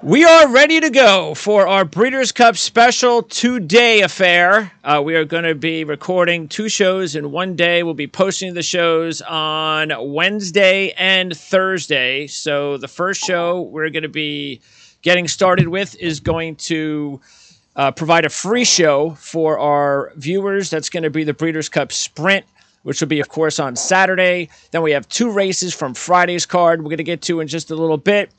We are ready to go for our Breeders' Cup special two-day affair. We are going to be recording two shows in one day. We'll be posting the shows on Wednesday and Thursday. So the first show we're going to be getting started with is going to provide a free show for our viewers. That's going to be the Breeders' Cup Sprint, which will be, of course, on Saturday. Then we have two races from Friday's card we're going to get to in just a little bit.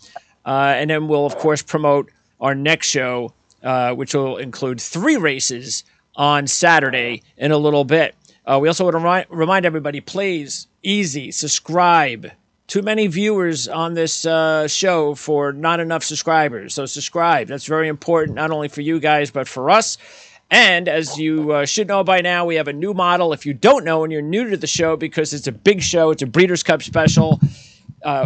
And then we'll, of course, promote our next show, which will include three races on Saturday in a little bit. We also want to remind everybody, please, easy, subscribe. Too many viewers on this show for not enough subscribers. So subscribe. That's very important, not only for you guys, but for us. And as you should know by now, we have a new model. If you don't know and you're new to the show, because it's a big show, it's a Breeders' Cup special,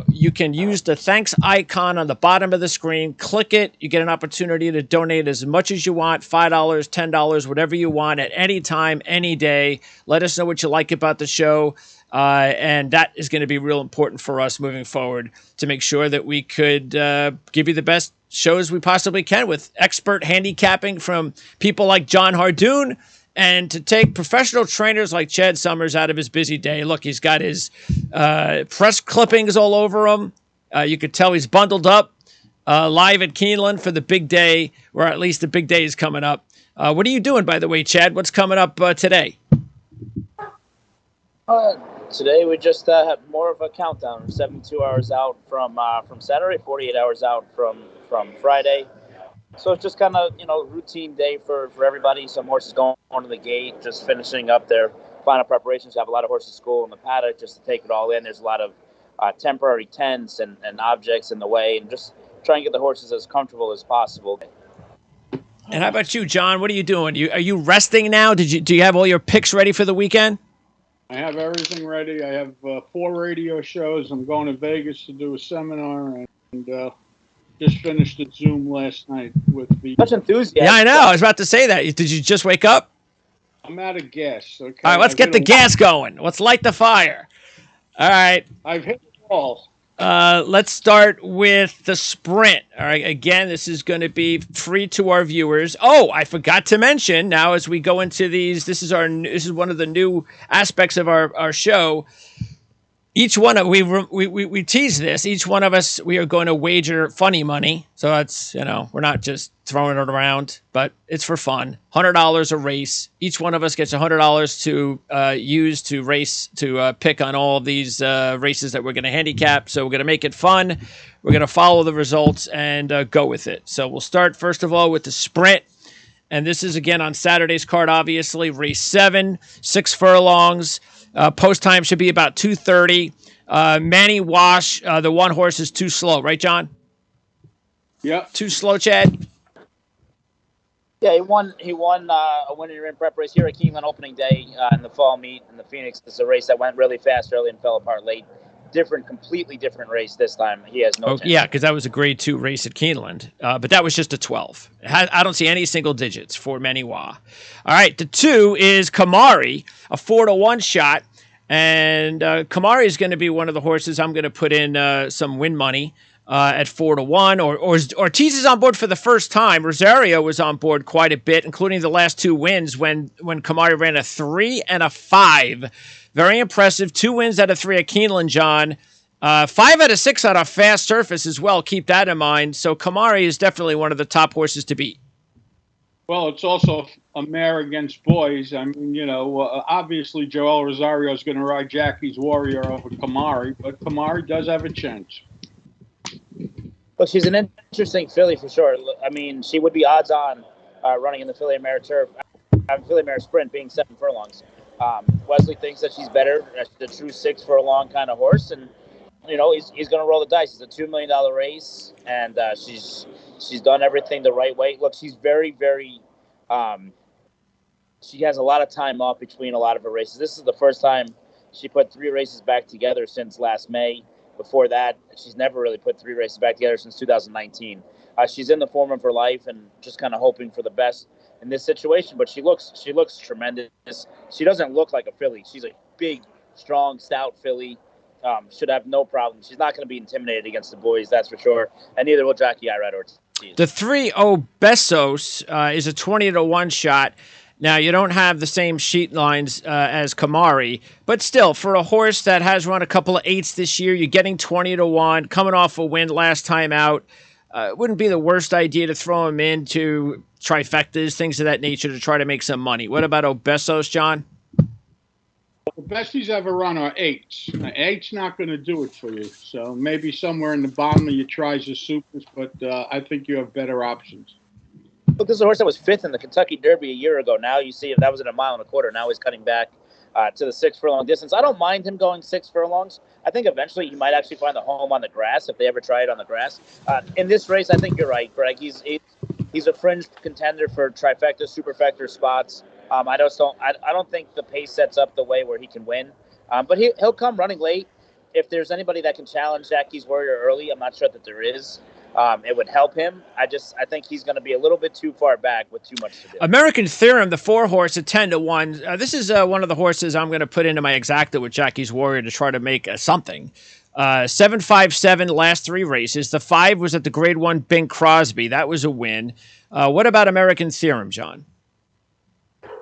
you can use the thanks icon on the bottom of the screen. Click it. You get an opportunity to donate as much as you want, $5, $10, whatever you want at any time, any day. Let us know what you like about the show. And that is going to be real important for us moving forward to make sure that we could give you the best shows we possibly can with expert handicapping from people like Jon Hardoon, and to take professional trainers like Chad Summers out of his busy day. Look, he's got his press clippings all over him. You could tell he's bundled up live at Keeneland for the big day, or at least the big day is coming up. What are you doing, by the way, Chad? What's coming up today? Today we just have more of a countdown. 72 hours out from Saturday, 48 hours out from Friday. So it's just kind of, routine day for everybody. Some horses going to the gate, just finishing up their final preparations. Have a lot of horses school in the paddock just to take it all in. There's a lot of temporary tents and objects in the way, and just try and get the horses as comfortable as possible. And how about you, John? What are you doing? Are you resting now? Do you have all your picks ready for the weekend? I have everything ready. I have 4 radio shows. I'm going to Vegas to do a seminar, and just finished at Zoom last night with the... Much enthusiasm. Yeah, I know. I was about to say that. Did you just wake up? I'm out of gas. Okay. All right, let's get the gas going. Let's light the fire. All right. I've hit the wall. Let's start with the sprint. All right. Again, this is going to be free to our viewers. Oh, I forgot to mention now as we go into these, this is one of the new aspects of our show. Each one of we tease this. Each one of us, we are going to wager funny money. So that's, we're not just throwing it around, but it's for fun. $100 a race. Each one of us gets $100 to use to race, to pick on all of these races that we're going to handicap. So we're going to make it fun. We're going to follow the results and go with it. So we'll start first of all with the sprint. And this is again on Saturday's card, obviously. Race 7, 6 furlongs. Post time should be about 2:30. Manny Wash, the one horse is too slow, right, John? Yep. Too slow, Chad? Yeah, he won a winner in prep race here at Keeneland opening day in the fall meet in the Phoenix. This is a race that went really fast early and fell apart late. Completely different race this time. He has no chance. Yeah, because that was a grade 2 race at Keeneland, but that was just a 12. I don't see any single digits for Manny Wah. All right, the 2 is Kamari, a 4-1 shot, and Kamari is going to be one of the horses I'm going to put in some win money at 4-1. Or Ortiz is on board for the first time. Rosario was on board quite a bit, including the last 2 wins when Kamari ran a 3 and a 5. Very impressive. 2 wins out of 3 at Keeneland, John. 5 out of 6 on a fast surface as well. Keep that in mind. So Kamari is definitely one of the top horses to beat. Well, it's also a mare against boys. I mean, obviously Joel Rosario is going to ride Jackie's Warrior over Kamari, but Kamari does have a chance. Well, she's an interesting filly for sure. I mean, she would be odds on running in the filly mare turf, filly mare sprint being 7 furlongs. Wesley thinks that she's better, the true 6 furlong kind of horse, and he's going to roll the dice. It's a $2 million race, and she's done everything the right way. Look, she's very, very. She has a lot of time off between a lot of her races. This is the first time she put 3 races back together since last May. Before that, she's never really put 3 races back together since 2019. She's in the form of her life and just kind of hoping for the best in this situation, but she looks tremendous. She doesn't look like a filly. She's a big, strong, stout filly. Should have no problem. She's not going to be intimidated against the boys, that's for sure. And neither will Jackie Irad Ortiz. The 3 Obesos is a 20-1 shot. Now, you don't have the same sheet lines as Kamari, but still, for a horse that has run a couple of 8s this year, you're getting 20-1, coming off a win last time out. It wouldn't be the worst idea to throw him into trifectas, things of that nature, to try to make some money. What about Obesos, John? The best he's ever run are 8s. 8's not going to do it for you. So maybe somewhere in the bottom of your tries or supers, but I think you have better options. Look, this is a horse that was 5th in the Kentucky Derby a year ago. Now you see that was at 1.25 miles. Now he's cutting back to the 6 furlong distance. I don't mind him going 6 furlongs. I think eventually he might actually find the home on the grass if they ever try it on the grass. In this race, I think you're right, Greg. He's a fringe contender for trifecta, superfecta spots. I don't think the pace sets up the way where he can win. But he'll come running late. If there's anybody that can challenge Jackie's Warrior early, I'm not sure that there is. It would help him. I think he's going to be a little bit too far back with too much to do. American Theorem, the 4 horse at 10-1. This is one of the horses I'm going to put into my exacta with Jackie's Warrior to try to make something. 7-5-7 last 3 races. The 5 was at the Grade 1 Bing Crosby. That was a win. What about American Theorem, John?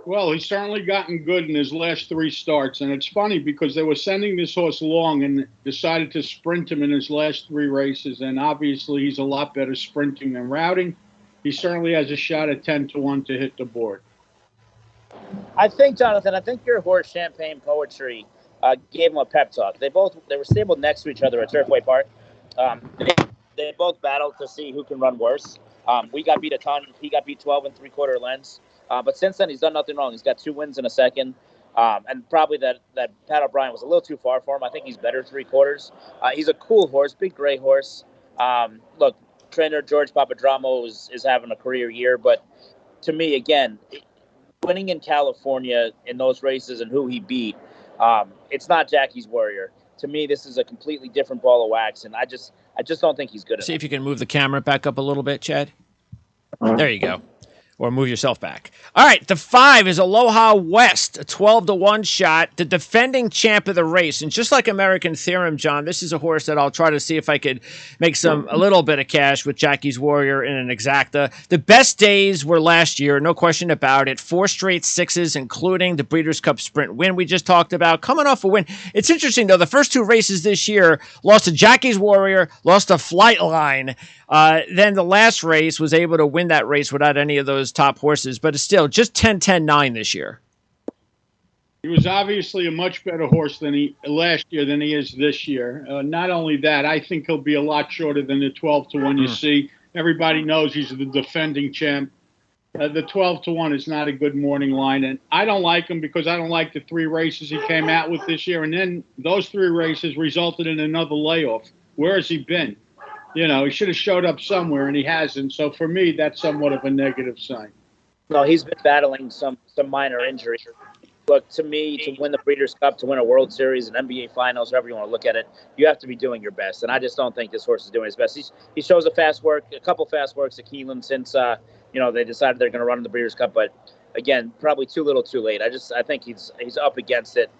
Well, he's certainly gotten good in his last 3 starts. And it's funny because they were sending this horse long and decided to sprint him in his last 3 races. And obviously he's a lot better sprinting than routing. He certainly has a shot at 10-1 to hit the board. I think, Jonathan, your horse Champagne Poetry gave him a pep talk. They were stabled next to each other at Turfway Park. They both battled to see who can run worse. We got beat a ton. He got beat 12 3/4 lengths. But since then, he's done nothing wrong. He's got 2 wins in a second. And probably that Pat O'Brien was a little too far for him. I think he's better 3/4. He's a cool horse, big gray horse. Look, trainer George Papadramo is having a career year. But to me, again, winning in California in those races and who he beat, it's not Jackie's Warrior. To me, this is a completely different ball of wax. And I just don't think he's good enough. See if you can move the camera back up a little bit, Chad. There you go. Or move yourself back. All right, the 5 is Aloha West, a 12-1 shot, the defending champ of the race. And just like American Theorem, John, this is a horse that I'll try to see if I could make a little bit of cash with Jackie's Warrior in an exacta. The best days were last year, no question about it. 4 straight 6s, including the Breeders' Cup Sprint win we just talked about. Coming off a win. It's interesting, though, the first 2 races this year, lost to Jackie's Warrior, lost to Flightline. Then the last race was able to win that race without any of those top horses, but it's still just 10-10-9 this year. He was obviously a much better horse last year than he is this year. Not only that, I think he'll be a lot shorter than the 12-1 you see. Everybody knows he's the defending champ. The 12-1 is not a good morning line, and I don't like him because I don't like the 3 races he came out with this year, and then those 3 races resulted in another layoff. Where has he been? You know, he should have showed up somewhere, and he hasn't. So for me, that's somewhat of a negative sign. No, he's been battling some minor injury. Look, to me, to win the Breeders' Cup, to win a World Series, an NBA Finals, however you want to look at it, you have to be doing your best. And I just don't think this horse is doing his best. He shows a couple fast works at Keeneland since they decided they're going to run in the Breeders' Cup. But again, probably too little, too late. I think he's up against it.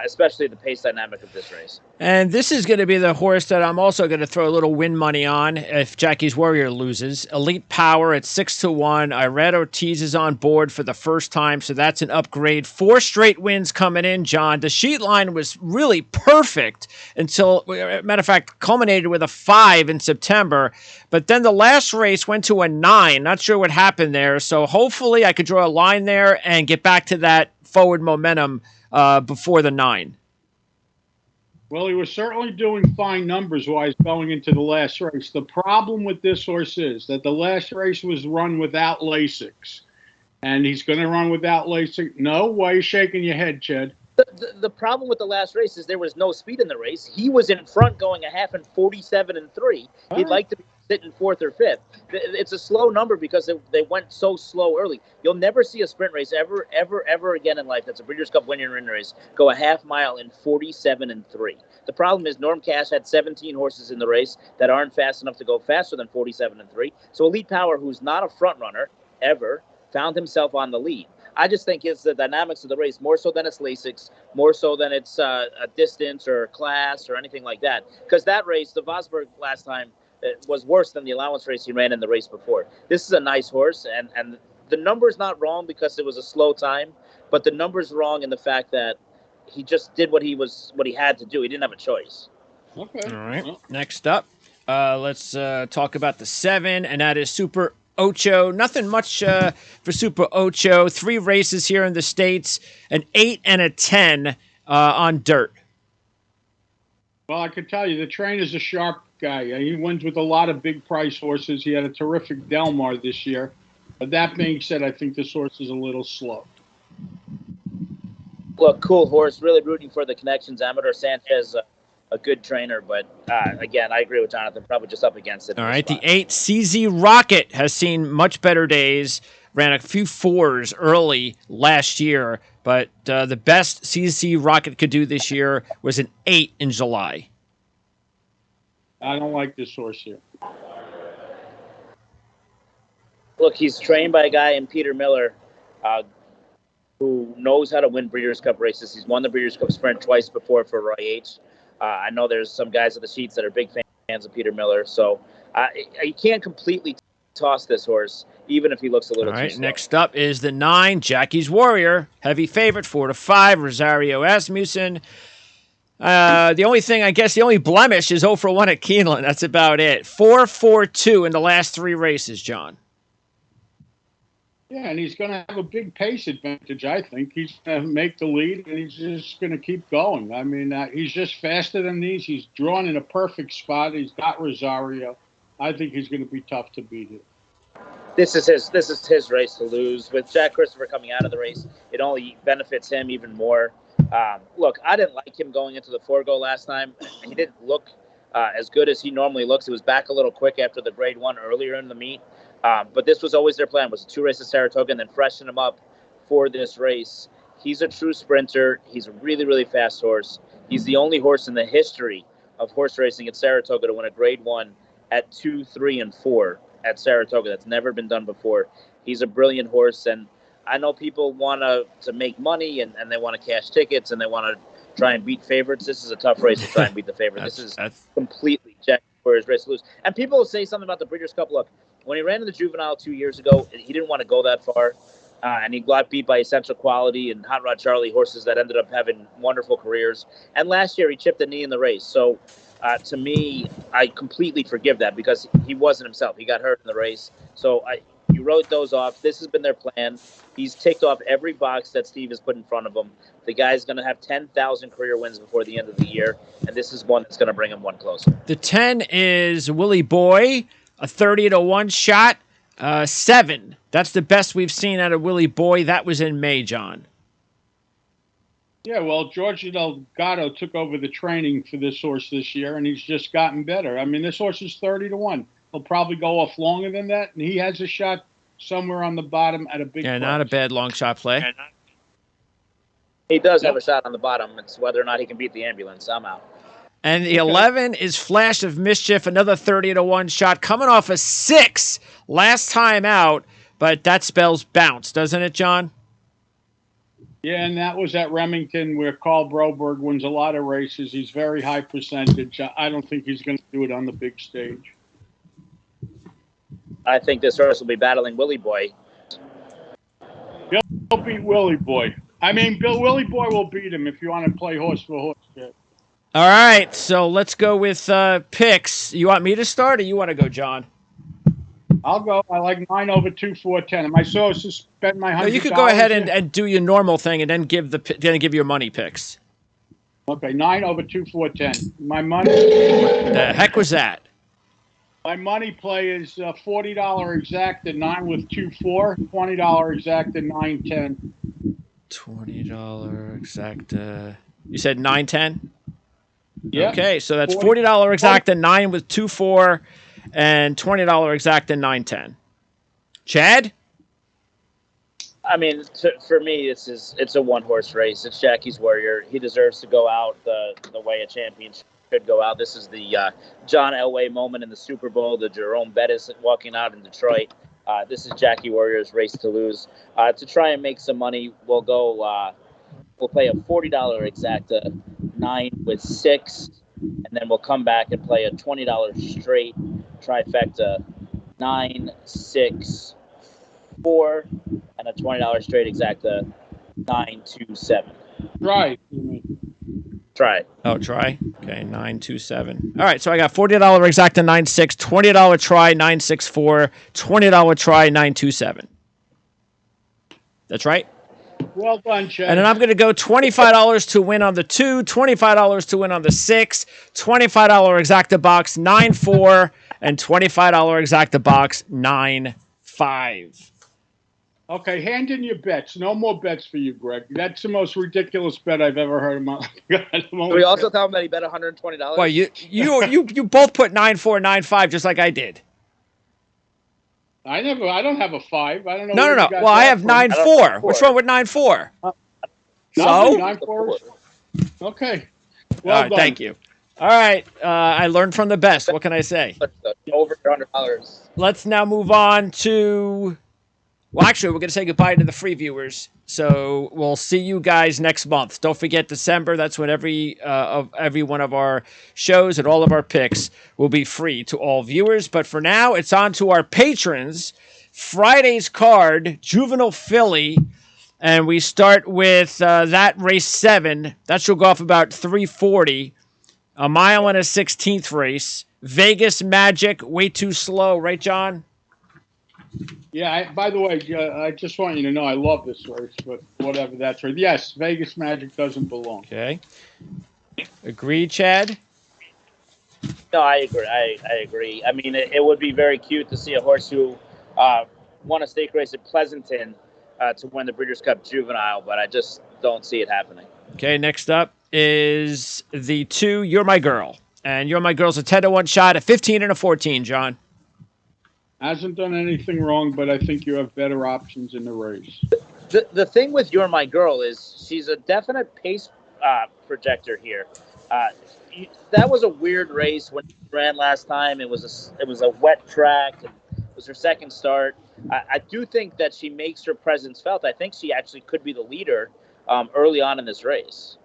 Especially the pace dynamic of this race. And this is going to be the horse that I'm also going to throw a little win money on if Jackie's Warrior loses. Elite Power at 6-1. I read Ortiz is on board for the first time, so that's an upgrade. 4 straight wins coming in, John. The sheet line was really perfect until, matter of fact, culminated with a 5 in September. But then the last race went to a 9. Not sure what happened there. So hopefully I could draw a line there and get back to that forward momentum before the 9. Well, he was certainly doing fine numbers-wise going into the last race. The problem with this horse is that the last race was run without Lasix. And he's going to run without Lasix. No? Why are you shaking your head, Chad? The problem with the last race is there was no speed in the race. He was in front going a half in 47-3. He'd like to be sitting 4th or 5th. It's a slow number because they went so slow early. You'll never see a sprint race ever again in life that's a Breeders' Cup winning race go a half mile in 47-3. The problem is Norm Cash had 17 horses in the race that aren't fast enough to go faster than 47-3. So Elite Power, who's not a front runner ever, found himself on the lead. I just think it's the dynamics of the race, more so than it's Lasix, more so than it's a distance or class or anything like that. Because that race, the Vosburg last time, it was worse than the allowance race he ran in the race before. This is a nice horse, and the number's not wrong because it was a slow time, but the number's wrong in the fact that he just did what he had to do. He didn't have a choice. Okay. All right. Well, Next up, let's talk about the 7, and that is Super Ocho. Nothing much for Super Ocho. 3 races here in the States, an 8 and a 10 on dirt. I can tell you, the trainer's a sharp guy. He wins with a lot of big price horses. He had a terrific Del Mar this year. But that being said, I think this horse is a little slow. Look, cool horse. Really rooting for the connections. Amador Sanchez, a good trainer, but again, I agree with Jonathan. Probably just up against it. All right, the 8 CZ Rocket has seen much better days. Ran a few 4s early last year, but the best CZ Rocket could do this year was an 8 in July. I don't like this horse here. Look, he's trained by a guy in Peter Miller, who knows how to win Breeders' Cup races. He's won the Breeders' Cup Sprint twice before for Roy H. I know there's some guys at the Sheets that are big fans of Peter Miller, so you can't completely toss this horse, even if he looks a little too slow. Next up is the 9, Jackie's Warrior. Heavy favorite, 4-5, Rosario Asmussen. The only blemish is 0 for 1 at Keeneland. That's about it. 4-4-2 in the last 3 races, John. Yeah, and he's going to have a big pace advantage, I think. He's going to make the lead, and he's just going to keep going. I mean, he's just faster than these. He's drawn in a perfect spot. He's got Rosario. I think he's going to be tough to beat here. This is his race to lose. With Jack Christopher coming out of the race, it only benefits him even more. Look, I didn't like him going into the Forego last time. He didn't look as good as he normally looks. He was back a little quick after the Grade 1 earlier in the meet. But this was always their plan, was a 2 race at Saratoga and then freshen him up for this race. He's a true sprinter. He's a really, really fast horse. He's the only horse in the history of horse racing at Saratoga to win a Grade 1 at 2, 3, and 4 at Saratoga. That's never been done before. He's a brilliant horse, and I know people want to make money and they want to cash tickets and they want to try and beat favorites. This is a tough race to try and beat the favorite. This is completely Jack Warrior's race to lose. And people will say something about the Breeders' Cup. Look, when he ran in the Juvenile 2 years ago, he didn't want to go that far. And he got beat by Essential Quality and Hot Rod Charlie, horses that ended up having wonderful careers. And last year, he chipped a knee in the race. So, to me, I completely forgive that because he wasn't himself. He got hurt in the race. So, you wrote those off. This has been their plan. He's ticked off every box that Steve has put in front of him. The guy's going to have 10,000 career wins before the end of the year, and this is one that's going to bring him one closer. The 10 is Willie Boy, a 30-1 shot. 7. That's the best we've seen out of Willie Boy. That was in May, John. Yeah, well, George Delgado took over the training for this horse this year, and he's just gotten better. I mean, this horse is 30-1. He'll probably go off longer than that, and he has a shot somewhere on the bottom at a big price. Not a bad long shot play. He does have a shot on the bottom. It's whether or not he can beat the ambulance somehow. And the 11 is Flash of Mischief, another 30-1 shot, coming off a 6 last time out, but that spells bounce, doesn't it, John? Yeah, and that was at Remington where Carl Broberg wins a lot of races. He's very high percentage. I don't think he's going to do it on the big stage. I think this horse will be battling Willie Boy. He'll beat Willie Boy. I mean, Willie Boy will beat him if you want to play horse for horse. Yeah. All right, so let's go with picks. You want me to start, or you want to go, John? I'll go. I like 9 over 2, 4, 10. Am I supposed to spend my $100? No, you could go ahead and do your normal thing, and then give your money picks. Okay, 9 over 2, 4, 10. My money. The heck was that? My money play is $40 exacta 9 with 2, 4. $20 exacta 9, 10. $20 exacta. You said 9, 10? Yeah. Okay, so that's $40 exacta 9 with 2, 4, and $20 exacta 9, 10. Chad? I mean, for me, it's a one-horse race. It's Jackie's Warrior. He deserves to go out the way a champion should go out. This is the John Elway moment in the Super Bowl, the Jerome Bettis walking out in Detroit. This is Jackie Warrior's race to lose. To try and make some money, we'll play a $40 exacta 9 with 6, and then we'll come back and play a $20 straight trifecta 9, 6, 4, and a $20 straight exacta 9, 2, 7. Right. Try it. Oh, try. Okay, 927. All right, so I got $40 exacta 96, $20 try 964, $20 try 927. That's right. Well done, Chad. And then I'm going to go $25 to win on the 2, $25 to win on the 6, $25 exacta box 9-4, and $25 exacta box 9-5. Okay, hand in your bets. No more bets for you, Greg. That's the most ridiculous bet I've ever heard in my life. So we also tell him that he bet $120. Well, you both put 9-4, 9-5, just like I did. I don't have a 5. I don't know. No. Well, I have 9-4. What's wrong with 9-4? So 9-4. Okay. Well done. Thank you. All right, I learned from the best. What can I say? Over $100. Let's now move on to. Well, actually, we're going to say goodbye to the free viewers. So we'll see you guys next month. Don't forget December. That's when every one of our shows and all of our picks will be free to all viewers. But for now, it's on to our patrons. Friday's card, Juvenile Philly. And we start with that race 7. That should go off about 340. A mile and a 16th race. Vegas Magic, way too slow. Right, John? Yeah, by the way, I just want you to know I love this race, but whatever, that's right. Yes, Vegas Magic doesn't belong. Okay. Agreed, Chad? No, I agree. I agree. I mean, it would be very cute to see a horse who won a stake race at Pleasanton to win the Breeders' Cup Juvenile, but I just don't see it happening. Okay, next up is the 2, You're My Girl. And You're My Girl's a 10-1 shot, a 15 and a 14, John. Hasn't done anything wrong, but I think you have better options in the race. The thing with You're My Girl is she's a definite pace projector here. That was a weird race when she ran last time. It was a wet track. It was her second start. I do think that she makes her presence felt. I think she actually could be the leader early on in this race.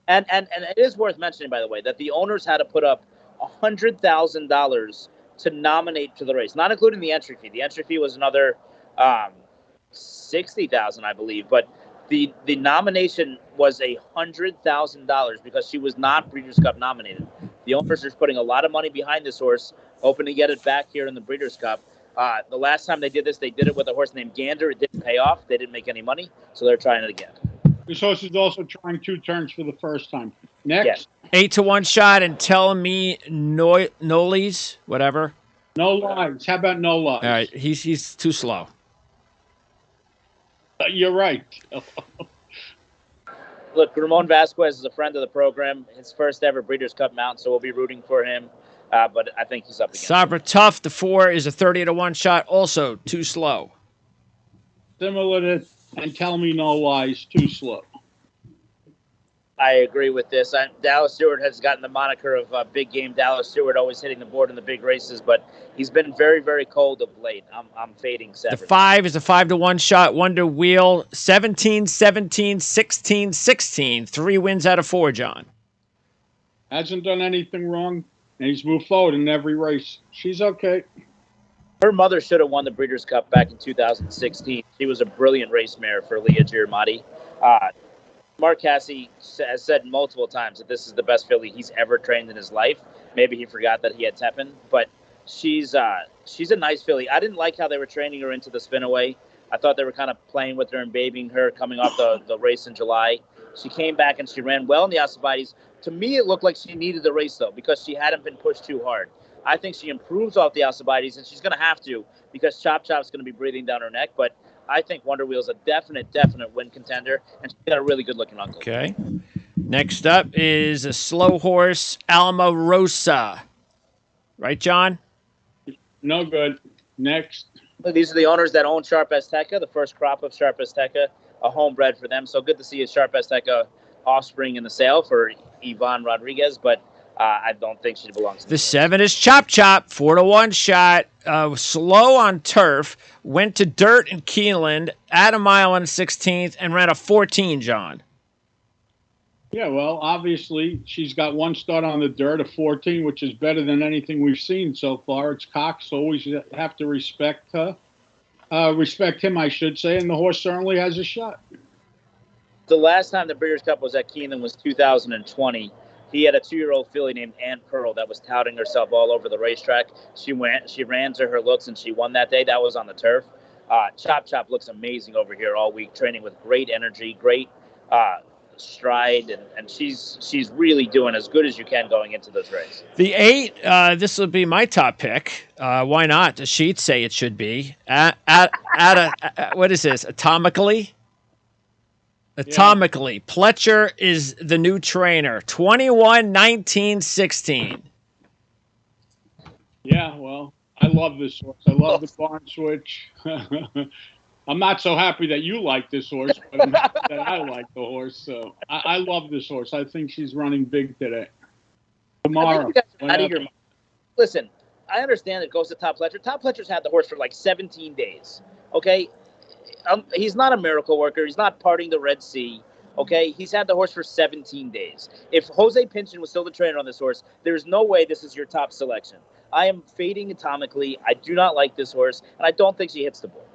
And it is worth mentioning, by the way, that the owners had to put up $100,000 to nominate to the race, not including the entry fee. The entry fee was another $60,000, I believe, but the nomination was $100,000 because she was not Breeders' Cup nominated. The owners are putting a lot of money behind this horse, hoping to get it back here in the Breeders' Cup. The last time they did this, they did it with a horse named Gander. It didn't pay off. They didn't make any money, so they're trying it again. This horse is also trying 2 turns for the first time. Next. Yeah. 8-1 shot and Tell Me Nolies, whatever. No lies. How about no lies? All right, he's too slow. You're right. Look, Ramon Vasquez is a friend of the program. His first ever Breeders' Cup mount, so we'll be rooting for him. But I think he's up against Sabra Tough, the 4 is a 30-1 shot, also too slow. Similar to And Tell Me No Lies, too slow. I agree with this. Dallas Stewart has gotten the moniker of big game Dallas Stewart, always hitting the board in the big races, but he's been very, very cold of late. I'm fading Sever. The 5 is a 5-1 shot, Wonder Wheel, 17, 17, 16, 16. 3 wins out of 4, John. Hasn't done anything wrong, and he's moved forward in every race. She's okay. Her mother should have won the Breeders' Cup back in 2016. She was a brilliant race mare for Leah Giamatti. Mark Casse has said multiple times that this is the best filly he's ever trained in his life. Maybe he forgot that he had Tepin, but she's a nice filly. I didn't like how they were training her into the spinaway. I thought they were kind of playing with her and babying her coming off the race in July. She came back and she ran well in the Alcibiades. To me, it looked like she needed the race, though, because she hadn't been pushed too hard. I think she improves off the Alcibiades, and she's going to have to because Chop Chop's going to be breathing down her neck, but I think Wonder Wheel's a definite win contender, and she's got a really good-looking uncle. Okay. Next up is a slow horse, Alma Rosa. Right, John? No good. Next. These are the owners that own Sharp Azteca, the first crop of Sharp Azteca, a homebred for them. So good to see a Sharp Azteca offspring in the sale for Yvonne Rodriguez, but I don't think she belongs to the 7 is Chop Chop, 4-1 shot, slow on turf, went to dirt in Keeneland, at a mile and 16th, and ran a 14, John. Yeah, well, obviously she's got one start on the dirt, a 14, which is better than anything we've seen so far. It's Cox, so always have to respect her, respect him, I should say, and the horse certainly has a shot. The last time the Breeders' Cup was at Keeneland was 2020. He had a 2-year-old filly named Ann Pearl that was touting herself all over the racetrack. She ran to her looks, and she won that day. That was on the turf. Chop Chop looks amazing over here all week, training with great energy, great stride, and she's really doing as good as you can going into this race. The 8, this will be my top pick. Why not? The sheets say it should be. What is this? Atomically? Atomically. Yeah. Pletcher is the new trainer. 21, 19, 16. Yeah, well, I love this horse. I love the barn switch. I'm not so happy that you like this horse, but that I like the horse. So I love this horse. I think she's running big today. Tomorrow. Out of your mind. Listen, I understand it goes to Todd Pletcher. Todd Pletcher's had the horse for like 17 days. Okay? He's not a miracle worker. He's not parting the Red Sea. Okay? He's had the horse for 17 days. If Jose Pinchin was still the trainer on this horse, there's no way this is your top selection. I am fading Atomically. I do not like this horse, and I don't think she hits the board.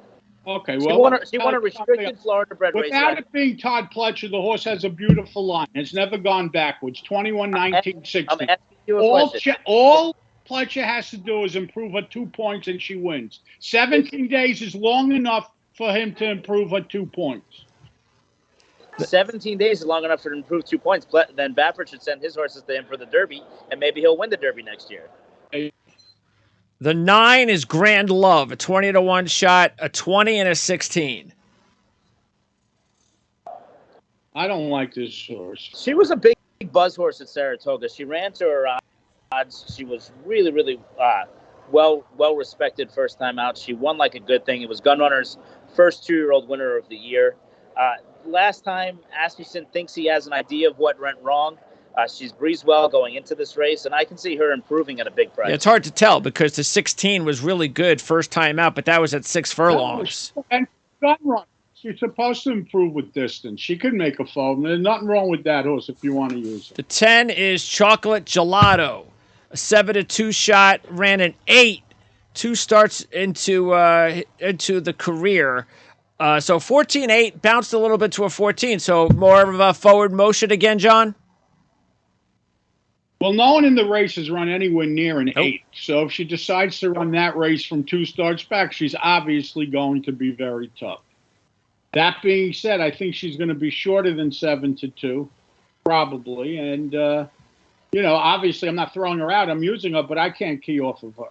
Okay, well, she won a restricted Florida-bred race. Without it being Todd Pletcher, the horse has a beautiful line. It's never gone backwards. 21, 19, 16. I'm asking you a question. All Pletcher has to do is improve her 2 points, and she wins. 17 days is long enough for him to improve her 2 points. 17 days is long enough for him to improve 2 points. Then Baffert should send his horses to him for the Derby, and maybe he'll win the Derby next year. The 9 is Grand Love, a 20-1 shot, a 20 and a 16. I don't like this horse. She was a big buzz horse at Saratoga. She ran to her odds. She was really, really well respected first time out. She won like a good thing. It was Gunrunner's first 2-year-old winner of the year. Last time, Asmussen thinks he has an idea of what went wrong. She's breezed well going into this race, and I can see her improving at a big price. Yeah, it's hard to tell because the 16 was really good first time out, but that was at 6 furlongs. And Gunrunner, she's supposed to improve with distance. She could make a foam. There's nothing wrong with that horse if you want to use it. The 10 is Chocolate Gelato, a 7-2 shot, ran an 8, 2 starts into the career. So 14-8, bounced a little bit to a 14, so more of a forward motion again, John? Well, no one in the race has run anywhere near an 8. So if she decides to run that race from 2 starts back, she's obviously going to be very tough. That being said, I think she's going to be shorter than 7-2, probably. And, obviously I'm not throwing her out. I'm using her, but I can't key off of her.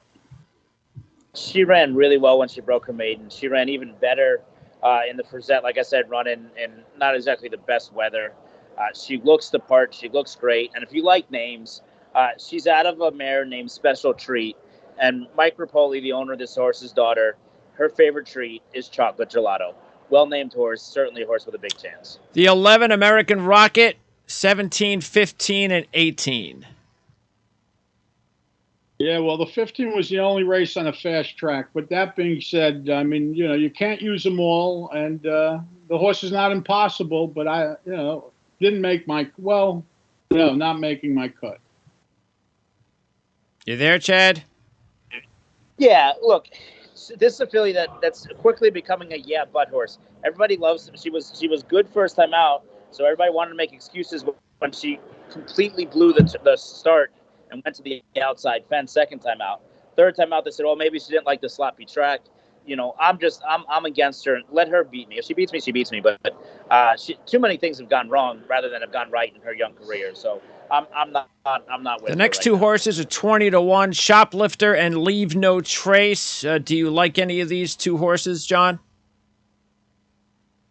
She ran really well when she broke her maiden. She ran even better in the Frizette, like I said, running in not exactly the best weather. She looks the part. She looks great. And if you like names, she's out of a mare named Special Treat. And Mike Rapoli, the owner of this horse's daughter, her favorite treat is Chocolate Gelato. Well-named horse, certainly a horse with a big chance. The 11 American Rocket, 17, 15, and 18. Yeah, well, the 15 was the only race on a fast track. But that being said, I mean, you can't use them all. And the horse is not impossible, but didn't make not making my cut. You there, Chad? Yeah, look, this is a filly that's quickly becoming a but horse. Everybody loves her. She was good first time out, so everybody wanted to make excuses when she completely blew the start and went to the outside fence second time out. Third time out, they said, maybe she didn't like the sloppy track. I'm against her. Let her beat me. If she beats me, she beats me. But too many things have gone wrong rather than have gone right in her young career. So I'm not with the next two horses are 20-1, Shoplifter and Leave No Trace. Do you like any of these two horses, John?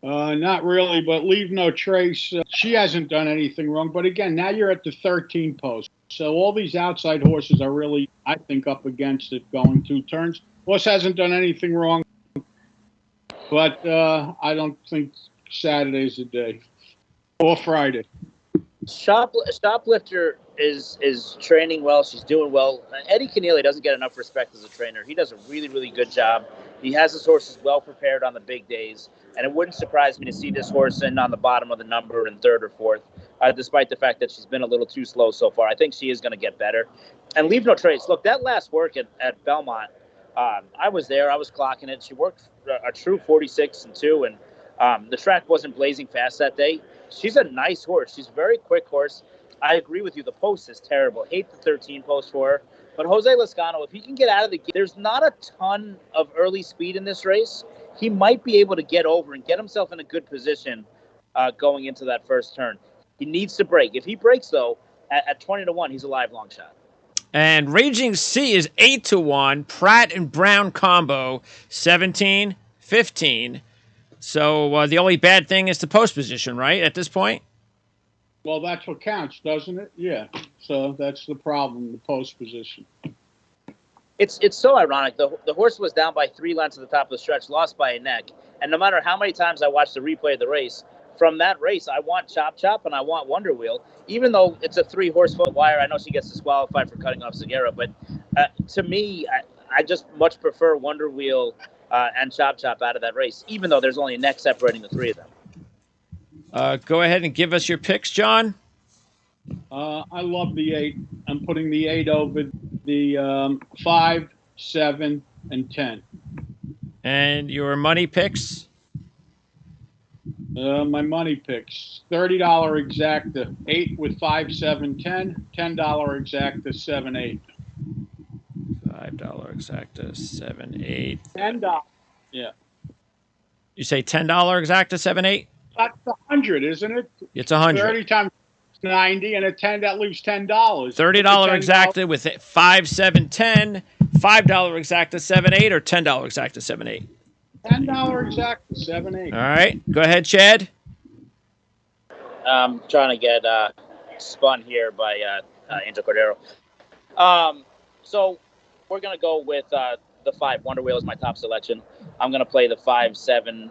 Not really, but Leave No Trace. She hasn't done anything wrong. But again, now you're at the 13 post. So all these outside horses are really, I think, up against it going 2 turns. Horse hasn't done anything wrong, but I don't think Saturday's the day or Friday. Shoplifter is training well. She's doing well. Eddie Keneally doesn't get enough respect as a trainer. He does a really, really good job. He has his horses well prepared on the big days, and it wouldn't surprise me to see this horse in on the bottom of the number in 3rd or 4th. despite the fact that she's been a little too slow so far. I think she is going to get better. And leave no trace. Look, that last work at Belmont, I was there. I was clocking it. She worked a true 46-2, and the track wasn't blazing fast that day. She's a nice horse. She's a very quick horse. I agree with you. The post is terrible. Hate the 13 post for her. But Jose Lezcano, if he can get out of the gate, there's not a ton of early speed in this race. He might be able to get over and get himself in a good position going into that first turn. He needs to break. If he breaks, though, at 20-1, he's a live long shot. And Raging Sea is 8-1. Pratt and Brown combo 17-15. So the only bad thing is the post position, right, at this point? Well, that's what counts, doesn't it? Yeah. So that's the problem, the post position. It's so ironic. The horse was down by 3 lengths at the top of the stretch, lost by a neck. And no matter how many times I watch the replay of the race, from that race, I want Chop Chop and I want Wonder Wheel, even though it's a 3-horse wire. I know she gets disqualified for cutting off Segura, but to me, I just much prefer Wonder Wheel and Chop Chop out of that race, even though there's only a neck separating the 3 of them. Go ahead and give us your picks, John. I love the 8. I'm putting the 8 over the 5, 7, and 10. And your money picks? My money picks: $30 exacta, 8 with 5, 7, 10. $10 exacta, 7, 8. $5 exacta, 7, 8. $10. Yeah. You say $10 exacta, 7, 8? That's 100, isn't it? It's 100. 30 times 90, and a 10 that leaves $10. $30 exacta with 5, 7, 10. $5 exacta, 7, 8, or $10 exacta, 7, 8. $10 exacta, 7, 8. All right. Go ahead, Chad. I'm trying to get spun here by Angel Cordero. So we're going to go with the 5. Wonder Wheel is my top selection. I'm going to play the 5, 7,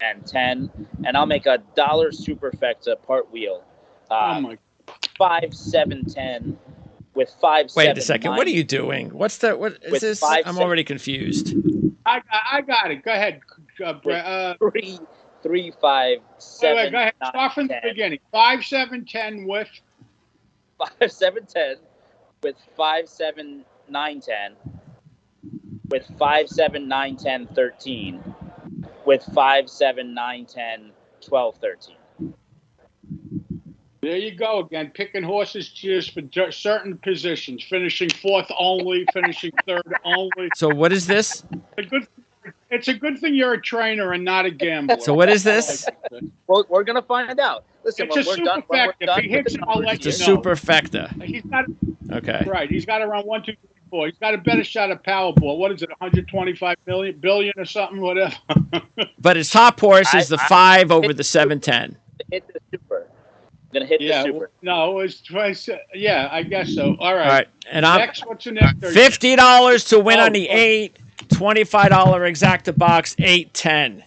and 10. And I'll make a dollar superfecta part wheel. Oh, my. 5, 7, 10 with 5, 7, Wait a second. 9. What are you doing? What's that? What is With this? 5, I'm 7. already confused. I got it. Go ahead. 3, 5, 7, wait, go ahead. 9, Start from 10. the beginning. 5, 7, 10 with 5, 7, 10 with 5, 7, 9, 10 with 5, 7, 9, 10, 13 with 5, 7, 9, 10, 12, 13. There you go again, picking horses just for certain positions, finishing 4th only, finishing 3rd only. So what is this? It's a good thing you're a trainer and not a gambler. So what is this? Well, we're going to find out. Listen, It's a superfecta. If he hits it, I'll let It's you a know. superfecta. He's got Okay. right. He's got around 1, 2, 3, 4. He's got a better shot at Powerball. What is it? 125 billion or something, whatever. But his top horse is the 5 over the 7, 10. Hit the super. I'm going to hit the super. No, it's twice. Yeah, I guess so. All right. All right. And I'm Next, what's the next? $50 to win on the 8. $25 exacta box, 8, 10.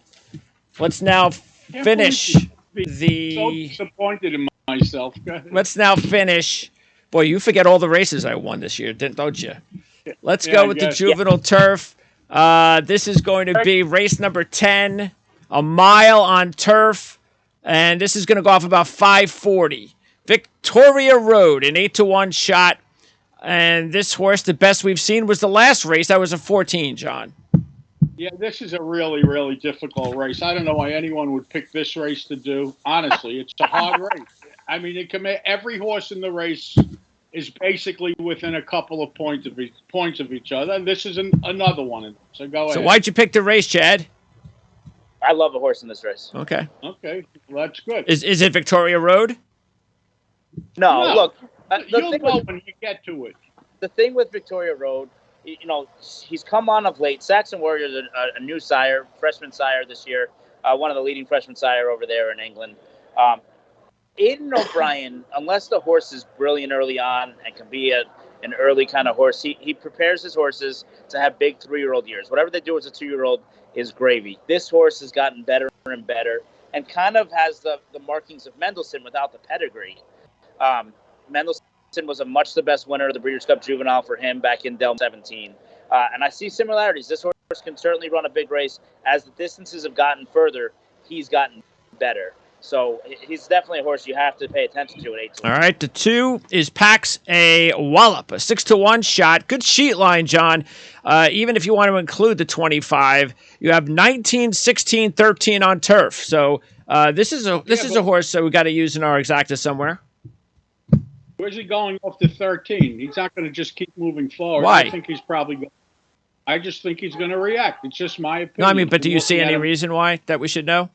Let's now finish the. So disappointed in myself. Go ahead. Let's now finish. Boy, you forget all the races I won this year, don't you? Let's go with the juvenile turf. This is going to be race number 10, a mile on turf, and this is going to go off about 5:40. Victoria Road, an 8-1 shot. And this horse, the best we've seen was the last race. That was a 14, John. Yeah, this is a really, really difficult race. I don't know why anyone would pick this race to do. Honestly, it's a hard race. I mean, every horse in the race is basically within a couple of points of each other. And this is another one. So go ahead. So why'd you pick the race, Chad? I love a horse in this race. Okay. Okay, well, that's good. Is it Victoria Road? No. Look. You'll know when you get to it. The thing with Victoria Road, you know, he's come on of late. Saxon Warrior is a new sire, freshman sire this year, one of the leading freshman sire over there in England. Aiden O'Brien, unless the horse is brilliant early on and can be an early kind of horse, he prepares his horses to have big 3-year-old years. Whatever they do as a 2-year-old is gravy. This horse has gotten better and better and kind of has the markings of Mendelssohn without the pedigree. Mendelssohn was a much the best winner of the Breeders' Cup Juvenile for him back in Del 17. And I see similarities. This horse can certainly run a big race. As the distances have gotten further, he's gotten better. So he's definitely a horse you have to pay attention to at 8 to 1. All right, the 2 is Pax a Wallop, a 6-1 shot. Good sheet line, John. Even if you want to include the 25, you have 19, 16, 13 on turf. So this is a horse that we got to use in our exacta somewhere. Where's he going off to 13? He's not going to just keep moving forward. Why? I think he's probably. I just think he's going to react. It's just my opinion. No, I mean, but do you see any reason why that we should know?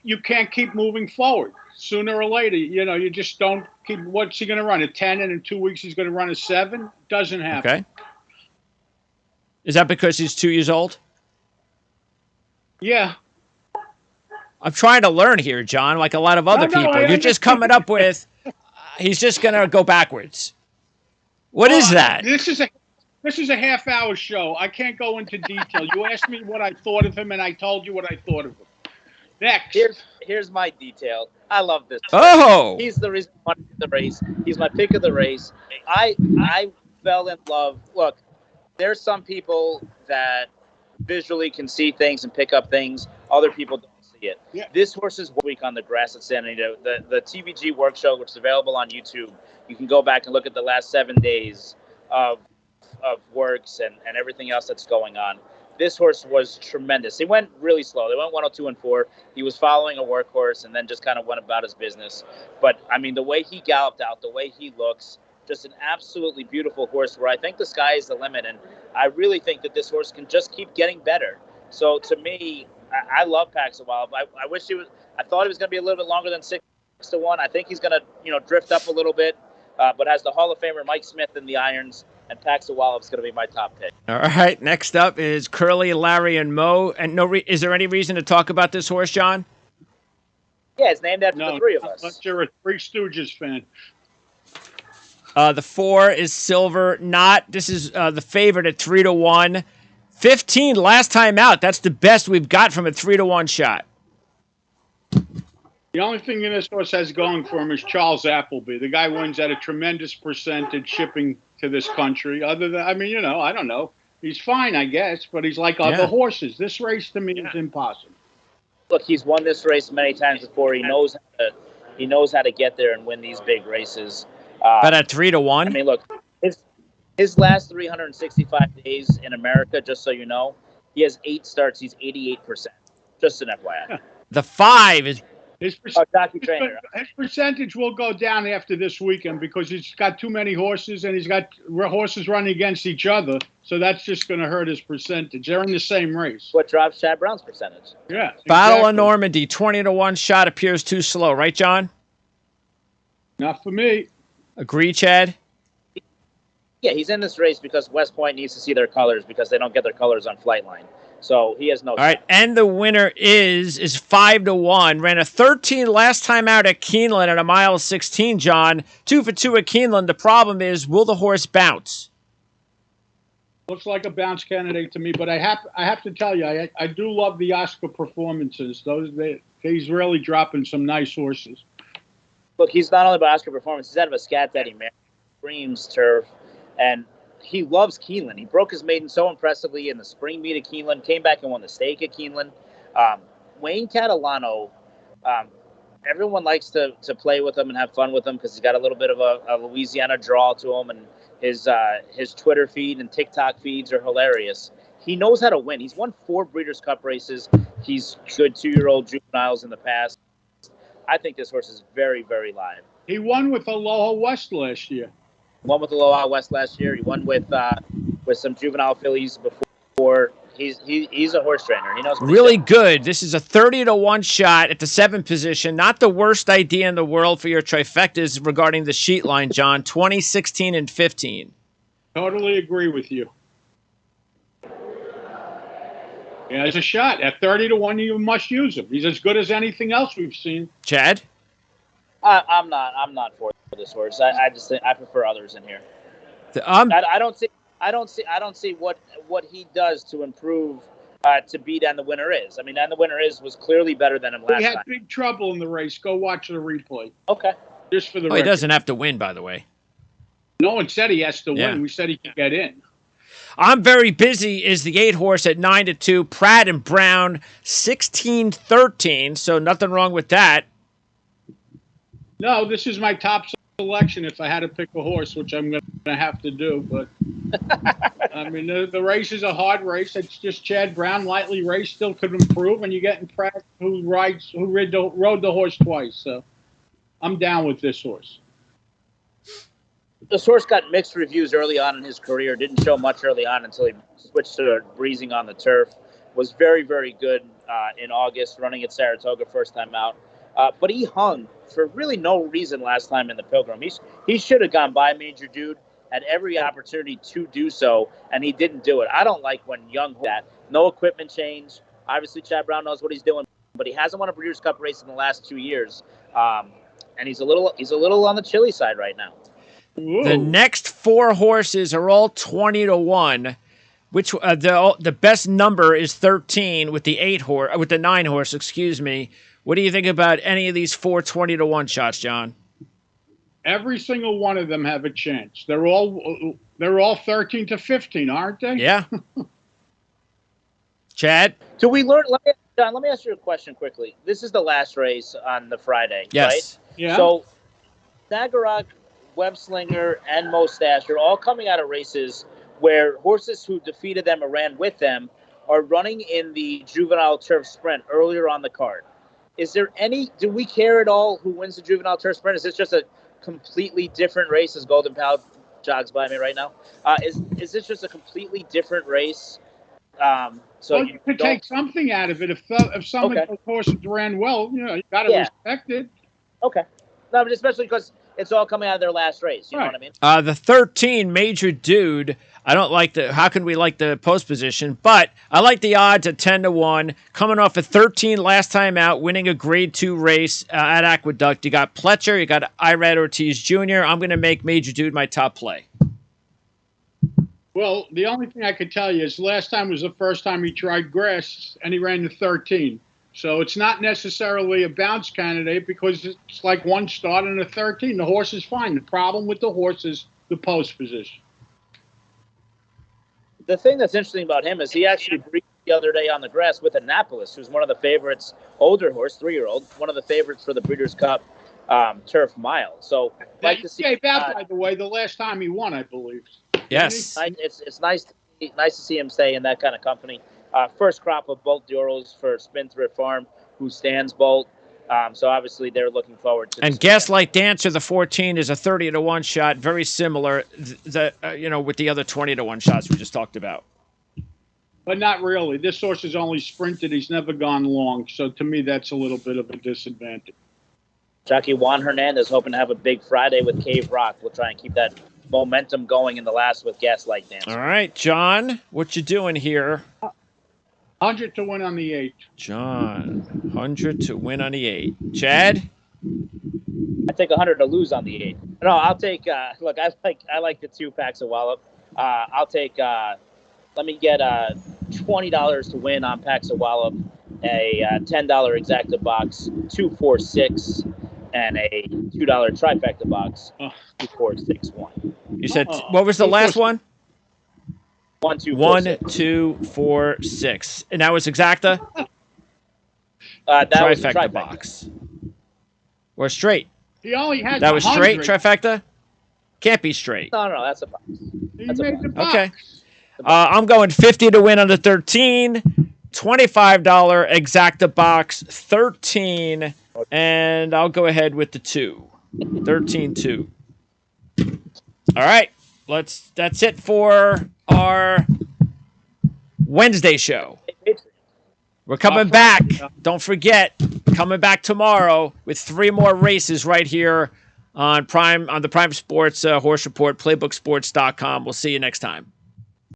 You can't keep moving forward. Sooner or later, you just don't keep. What's he going to run? A 10, and in 2 weeks he's going to run a 7? Doesn't happen. Okay. Is that because he's 2 years old? Yeah. I'm trying to learn here, John, like a lot of other people. You're just coming up with, he's just going to go backwards. What is that? This is a half-hour show. I can't go into detail. You asked me what I thought of him, and I told you what I thought of him. Next. Here's my detail. I love this. Oh! He's the reason I wanted the race. He's my pick of the race. I fell in love. Look, there's some people that visually can see things and pick up things. Other people don't see it. Yeah. This horse is 1 week on the grass at San Antonio. The TVG work show, which is available on YouTube. You can go back and look at the last 7 days of works and everything else that's going on. This horse was tremendous. He went really slow. They went 102 and 4. He was following a workhorse and then just kind of went about his business. But, I mean, the way he galloped out, the way he looks, just an absolutely beautiful horse where I think the sky is the limit. And I really think that this horse can just keep getting better. So, to me, I love Pax a Wallop. I wish I thought he was going to be a little bit longer than 6-1. I think he's going to, drift up a little bit. But has the Hall of Famer Mike Smith in the irons, and Pax a Wallop's going to be my top pick. All right, next up is Curly, Larry, and Mo. And is there any reason to talk about this horse, John? Yeah, it's named after the three of us. Unless you're a Three Stooges fan. The 4 is Silver Knot. This is the favorite at 3-1. 15 last time out. That's the best we've got from a 3-1 shot. The only thing this horse has going for him is Charles Appleby. The guy wins at a tremendous percentage shipping to this country. Other than, I don't know. He's fine, I guess, but he's like other horses. This race to me is impossible. Look, he's won this race many times before. He knows how to get there and win these big races. But at 3-1? I mean, look, his last 365 days in America, just so you know, he has 8 starts. He's 88%. Just an FYI. The 5 is... His percentage will go down after this weekend because he's got too many horses and he's got horses running against each other. So that's just going to hurt his percentage. They're in the same race. What drops Chad Brown's percentage? Yeah. Battle of Normandy, 20-1 shot appears too slow. Right, John? Not for me. Agree, Chad? Yeah, he's in this race because West Point needs to see their colors because they don't get their colors on Flightline. So he has no. All right, and the winner is 5-1. Ran a 13 last time out at Keeneland at a mile 16, John. 2 for 2 at Keeneland. The problem is, will the horse bounce? Looks like a bounce candidate to me, but I have to tell you, I do love the Oscar performances. He's really dropping some nice horses. Look, he's not only about Oscar performance, he's out of a Scat Daddy mare, screams turf, and he loves Keeneland. He broke his maiden so impressively in the spring meet at Keeneland, came back and won the stake at Keeneland. Wayne Catalano, everyone likes to play with him and have fun with him because he's got a little bit of a Louisiana drawl to him, and his Twitter feed and TikTok feeds are hilarious. He knows how to win. He's won 4 Breeders' Cup races. He's good 2-year-old juveniles in the past. I think this horse is very, very live. He won with Aloha West last year. Won with Aloha West last year. He won with some juvenile fillies before. He's a horse trainer. He knows what really good. This is a 30-1 shot at the 7th position. Not the worst idea in the world for your trifectas regarding the sheet line, John. 20, 16, and 15. Totally agree with you. Yeah, it's a shot. At 30-1, you must use him. He's as good as anything else we've seen. Chad? I'm not for this horse. I just think I prefer others in here. I don't see what he does to improve to beat And the Winner Is. I mean, And the Winner Is was clearly better than him last time. He had big trouble in the race. Go watch the replay. Okay. Just for the record. He doesn't have to win, by the way. No one said he has to win. We said he could get in. I'm Very Busy is the 8 horse at 9-2. Pratt and Brown 16-13. So nothing wrong with that. No, this is my top selection if I had to pick a horse, which I'm going to have to do. But I mean, the race is a hard race. It's just Chad Brown, lightly raced, still could improve, and you're getting Pratt, who rode the horse twice. So I'm down with this horse. This horse got mixed reviews early on in his career. Didn't show much early on until he switched to breezing on the turf. Was very, very good in August, running at Saratoga first time out. But he hung for really no reason last time in the Pilgrim. He should have gone by Major Dude, had every opportunity to do so, and he didn't do it. I don't like when young that. No equipment change. Obviously, Chad Brown knows what he's doing, but he hasn't won a Breeders' Cup race in the last 2 years, and he's a little on the chilly side right now. Ooh. The next 4 horses are all 20-1. Which the best number is 13 with the 9 horse. Excuse me. What do you think about any of these 4 20-1 shots, John? Every single one of them have a chance. They're all 13-15, aren't they? Yeah. Chad? Do we learn? John, let me ask you a question quickly. This is the last race on the Friday, Yes. right? Yeah. So, Nagarak, Webslinger, and Mustache are all coming out of races where horses who defeated them or ran with them are running in the juvenile turf sprint earlier on the card. Do we care at all who wins the juvenile turf sprint? Is this just a completely different race as Golden Pal jogs by me right now? Is this just a completely different race? So you could take something out of it. If some of those horses ran well, you got to respect it. Okay. No, but especially because it's all coming out of their last race. You know what I mean? The 13 Major Dude. I don't like how can we like the post position, but I like the odds at 10-1. Coming off a 13 last time out, winning a grade 2 race at Aqueduct. You got Pletcher, you got Irad Ortiz Jr. I'm going to make Major Dude my top play. Well, the only thing I could tell you is last time was the first time he tried grass, and he ran the 13. So it's not necessarily a bounce candidate because it's like one start and a 13. The horse is fine. The problem with the horse is the post position. The thing that's interesting about him is he actually breathed the other day on the grass with Annapolis, who's one of the favorites, older horse, 3-year-old, one of the favorites for the Breeders' Cup Turf Mile. So, like to see that, by the way, the last time he won, I believe. Yes, it's nice to see him stay in that kind of company. First crop of Bolt Duros for Spendthrift Farm, who stands Bolt. So obviously they're looking forward to. And Gaslight Dancer, the 14, is a 30-1 shot, very similar, with the other 20-1 shots we just talked about. But not really. This horse has only sprinted. He's never gone long. So to me, that's a little bit of a disadvantage. Jockey Juan Hernandez hoping to have a big Friday with Cave Rock. We'll try and keep that momentum going in the last with Gaslight Dancer. All right, John, what you doing here? 100 to win on the 8. John, 100 to win on the 8. Chad? I take 100 to lose on the 8. No, I'll take. Look, I like the 2 packs of Wallop. I'll take. Let me get $20 to win on packs of Wallop, a $10 exacta box, 246, and a $2 trifecta box, 2461. You said what was the last one? 1, 2, 4, 1, 6. 2, 4, 6. And that was exacta? That trifecta was trifecta box. Or straight. He only had that was 100. Straight trifecta? Can't be straight. No, that's a box. That's a box. Okay. I'm going 50 to win on the 13, $25 exacta box, 13, and I'll go ahead with the 2. 13-2. All right. That's it for our Wednesday show. We're coming back. Don't forget, coming back tomorrow with 3 more races right here on the Prime Sports Horse Report, playbooksports.com. We'll see you next time.